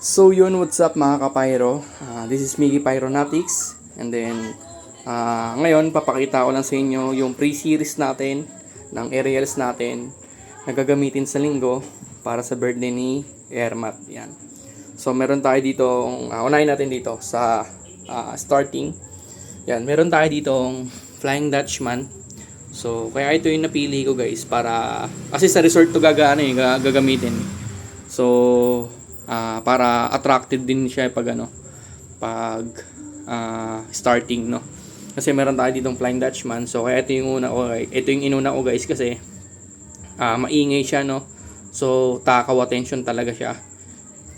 So yun, what's up mga kapyro? This is Miggy Pyronatics. And then, ngayon, papakita ko lang sa inyo yung pre-series natin ng aerials natin na gagamitin sa linggo para sa birthday ni Ermat. Yan. So, meron tayo dito, unahin natin dito sa starting. Yan, meron tayo ditong Flying Dutchman. So, kaya ito yung napili ko guys para, kasi sa resort to gagamitin. So, para attractive din siya pag starting, no. Kasi meron tayo ditong Flying Dutchman. So kaya ito yung inuna ko guys kasi maingay siya, no. So takaw attention talaga siya.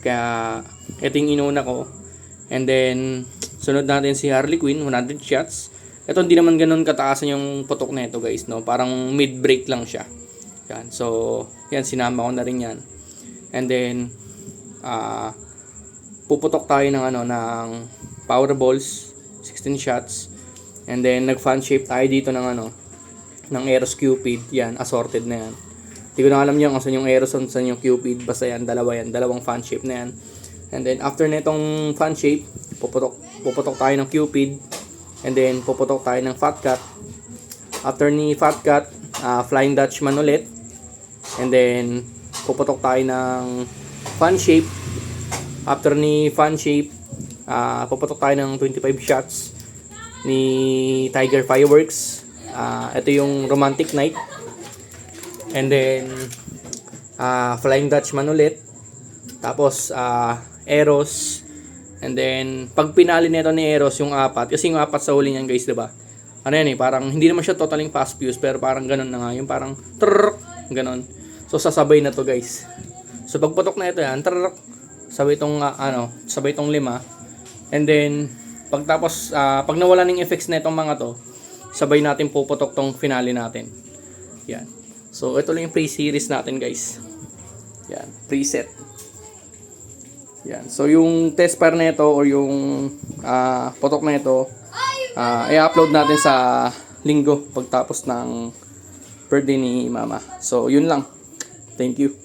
Kaya ito yung inuna ko. And then sunod natin si Harley Quinn, 100 shots. Ito hindi naman ganoon kataasan yung putok na ito guys, no. Parang mid-break lang siya. Yan. So yan, sinama ko na rin yan. And then puputok tayo ng power balls, 16 shots. And then nag-fan shape tayo dito ng Eros Cupid. Yan, assorted na yan. Hindi ko na alam yung asan yung Eros, asan yung Cupid. Basta yan, dalawang fan shape na yan. And then after nitong fan shape, puputok tayo ng Cupid. And then puputok tayo ng Fat Cat. After ni Fat Cat, Flying Dutchman ulit. And then puputok tayo ng fan shape. After ni fan shape, puputok tayo ng 25 shots ni Tiger Fireworks. Ito yung Romantic Night. And then Flying Dutchman ulit. Tapos Eros. And then pag pinali nito ni Eros yung apat, kasi yung apat sa huli niyan guys, diba? Ano yan parang hindi naman siya totaling fast fuse, pero parang ganun na nga, yung parang trrrr, ganun. So sasabay na to guys. So pagputok na ito yan, trrrr, sabay itong 5. And then pagtapos pag nawala ng effects na itong mga to, sabay natin puputok tong finale natin. Yan. So ito lang yung pre-series natin guys. Yan, preset. Yan. So yung test pair na ito or yung putok na ito, i-upload natin sa linggo pagtapos ng birthday ni Mama. So yun lang. Thank you.